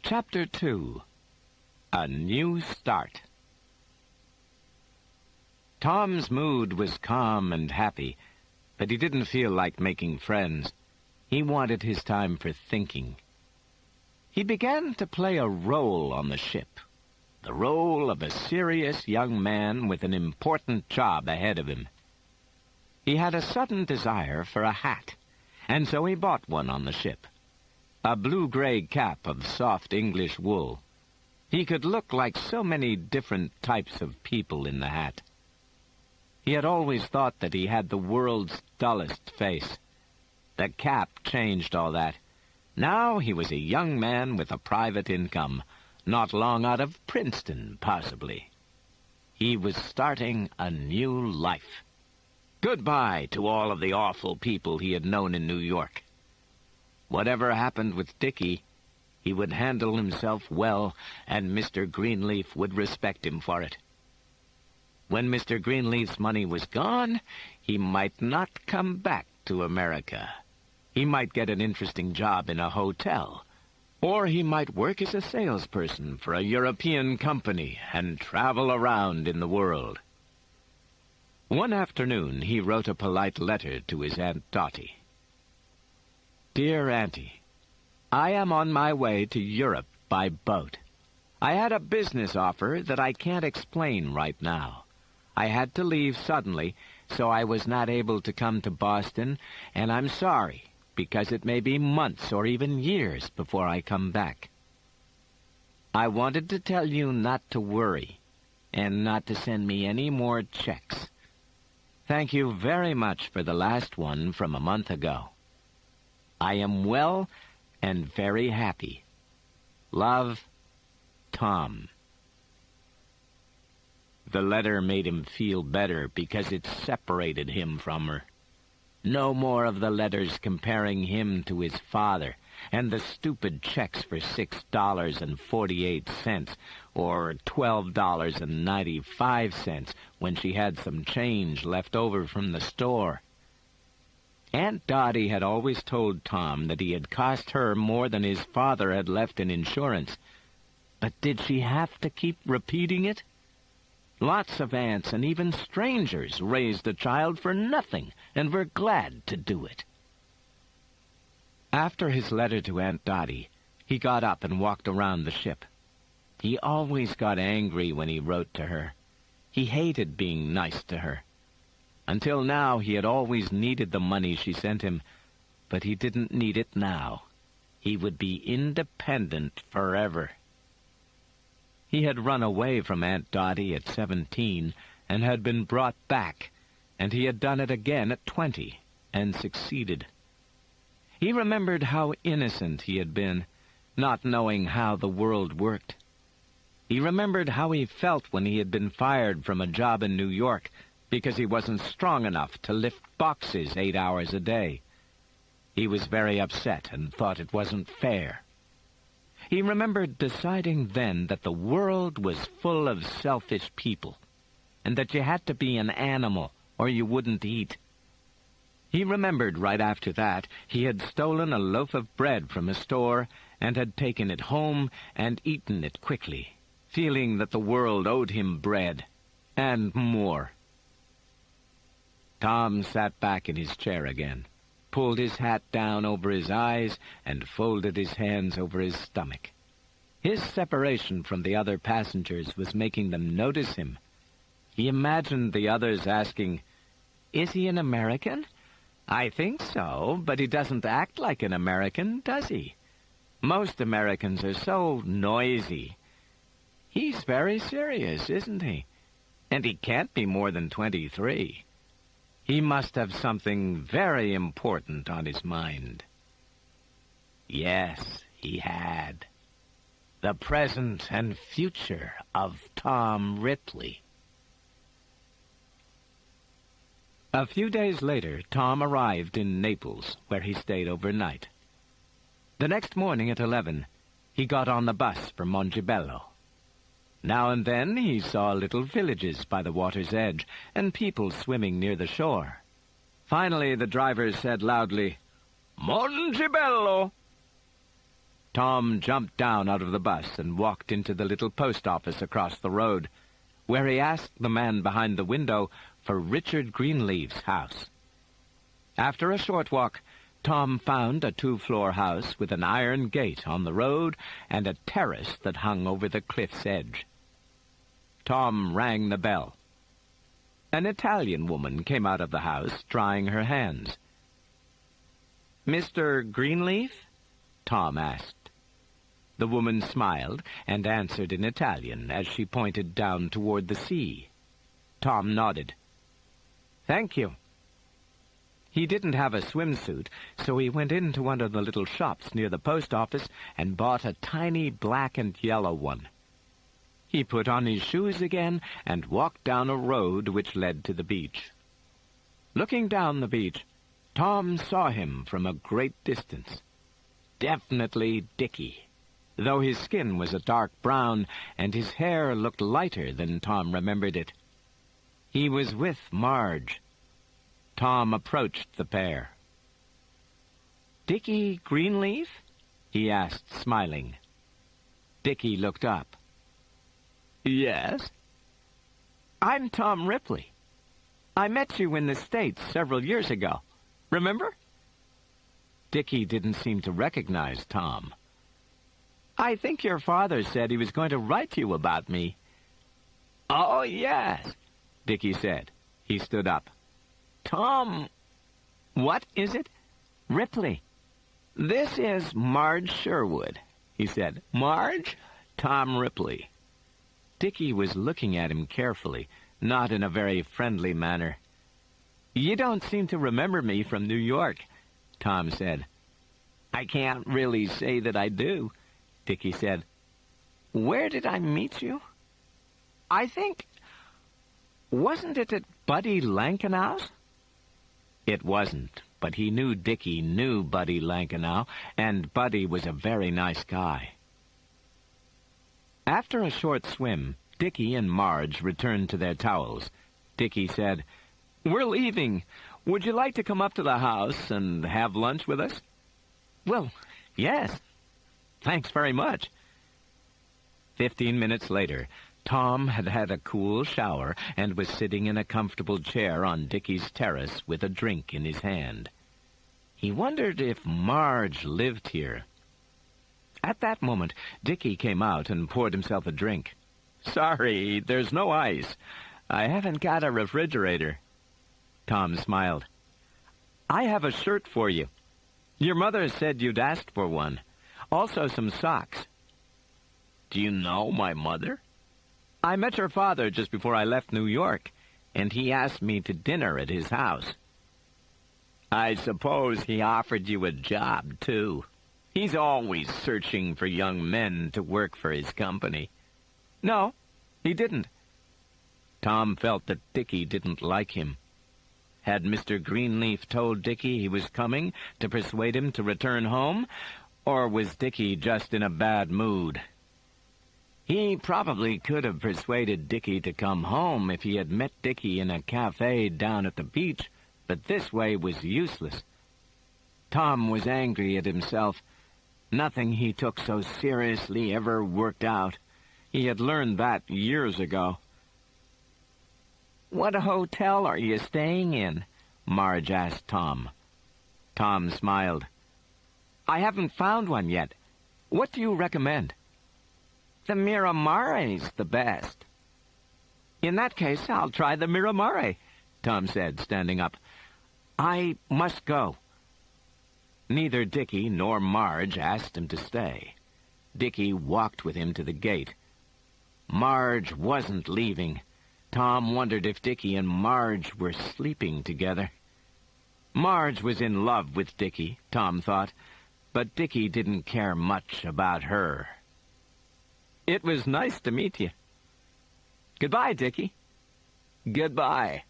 Chapter 2. A New Start. Tom's mood was calm and happy, but he didn't feel like making friends. He wanted his time for thinking. He began to play a role on the ship, the role of a serious young man with an important job ahead of him. He had a sudden desire for a hat, and so he bought one on the ship. A blue-gray cap of soft English wool. He could look like so many different types of people in the hat. He had always thought that he had the world's dullest face. The cap changed all that. Now he was a young man with a private income, not long out of Princeton, possibly. He was starting a new life. Goodbye to all of the awful people he had known in New York. Whatever happened with Dickie, he would handle himself well, and Mr. Greenleaf would respect him for it. When Mr. Greenleaf's money was gone, he might not come back to America. He might get an interesting job in a hotel, or he might work as a salesperson for a European company and travel around in the world. One afternoon, he wrote a polite letter to his Aunt Dotty. Dear Auntie, I am on my way to Europe by boat. I had a business offer that I can't explain right now. I had to leave suddenly, so I was not able to come to Boston, and I'm sorry, because it may be months or even years before I come back. I wanted to tell you not to worry, and not to send me any more checks. Thank you very much for the last one from a month ago. I am well and very happy. Love, Tom. The letter made him feel better because it separated him from her. No more of the letters comparing him to his father, and the stupid checks for $6.48 or $12.95 when she had some change left over from the store. Aunt Dotty had always told Tom that he had cost her more than his father had left in insurance. But did she have to keep repeating it? Lots of aunts and even strangers raised a child for nothing and were glad to do it. After his letter to Aunt Dotty, he got up and walked around the ship. He always got angry when he wrote to her. He hated being nice to her. Until now, he had always needed the money she sent him, but he didn't need it now. He would be independent forever. He had run away from Aunt Dotty at 17 and had been brought back, and he had done it again at 20 and succeeded. He remembered how innocent he had been, not knowing how the world worked. He remembered how he felt when he had been fired from a job in New York because he wasn't strong enough to lift boxes 8 hours a day. He was very upset and thought it wasn't fair. He remembered deciding then that the world was full of selfish people, and that you had to be an animal or you wouldn't eat. He remembered right after that he had stolen a loaf of bread from a store and had taken it home and eaten it quickly, feeling that the world owed him bread and more. Tom sat back in his chair again, pulled his hat down over his eyes, and folded his hands over his stomach. His separation from the other passengers was making them notice him. He imagined the others asking, "Is he an American? I think so, but he doesn't act like an American, does he? Most Americans are so noisy. He's very serious, isn't he? And he can't be more than 23. He must have something very important on his mind." Yes, he had. The present and future of Tom Ripley. A few days later, Tom arrived in Naples, where he stayed overnight. The next morning at 11, he got on the bus for Montebello. Now and then he saw little villages by the water's edge and people swimming near the shore. Finally, the driver said loudly, "Montebello!" Tom jumped down out of the bus and walked into the little post office across the road, where he asked the man behind the window for Richard Greenleaf's house. After a short walk, Tom found a 2-floor house with an iron gate on the road and a terrace that hung over the cliff's edge. Tom rang the bell. An Italian woman came out of the house, drying her hands. "Mr. Greenleaf?" Tom asked. The woman smiled and answered in Italian as she pointed down toward the sea. Tom nodded. "Thank you." He didn't have a swimsuit, so he went into one of the little shops near the post office and bought a tiny black and yellow one. He put on his shoes again and walked down a road which led to the beach. Looking down the beach, Tom saw him from a great distance. Definitely Dickie, though his skin was a dark brown and his hair looked lighter than Tom remembered it. He was with Marge. Tom approached the pair. "Dickie Greenleaf?" he asked, smiling. Dickie looked up. "Yes?" "I'm Tom Ripley. I met you in the States several years ago. Remember?" Dickie didn't seem to recognize Tom. "I think your father said he was going to write to you about me." "Oh, yes," Dickie said. He stood up. "Tom, what is it?" "Ripley. This is Marge Sherwood," he said. "Marge, Tom Ripley." Dickie was looking at him carefully, not in a very friendly manner. "You don't seem to remember me from New York," Tom said. "I can't really say that I do," Dickie said. "Where did I meet you? I think... Wasn't it at Buddy Lankenau's?" It wasn't, but he knew Dickie knew Buddy Lankenau, and Buddy was a very nice guy. After a short swim, Dickie and Marge returned to their towels. Dickie said, "We're leaving. Would you like to come up to the house and have lunch with us?" "Well, yes. Thanks very much." 15 minutes later, Tom had had a cool shower and was sitting in a comfortable chair on Dickie's terrace with a drink in his hand. He wondered if Marge lived here. At that moment, Dickie came out and poured himself a drink. "Sorry, there's no ice. I haven't got a refrigerator." Tom smiled. "I have a shirt for you. Your mother said you'd asked for one. Also some socks." "Do you know my mother?" "I met your father just before I left New York, and he asked me to dinner at his house." "I suppose he offered you a job, too. He's always searching for young men to work for his company." "No, he didn't." Tom felt that Dickie didn't like him. Had Mr. Greenleaf told Dickie he was coming to persuade him to return home, or was Dickie just in a bad mood? He probably could have persuaded Dickie to come home if he had met Dickie in a cafe down at the beach, but this way was useless. Tom was angry at himself. Nothing he took so seriously ever worked out. He had learned that years ago. "What hotel are you staying in?" Marge asked Tom. Tom smiled. "I haven't found one yet. What do you recommend?" "The Miramare's the best." "In that case, I'll try the Miramare," Tom said, standing up. "I must go." Neither Dickie nor Marge asked him to stay. Dickie walked with him to the gate. Marge wasn't leaving. Tom wondered if Dickie and Marge were sleeping together. Marge was in love with Dickie, Tom thought, but Dickie didn't care much about her. "It was nice to meet you." "Goodbye, Dickie." "Goodbye."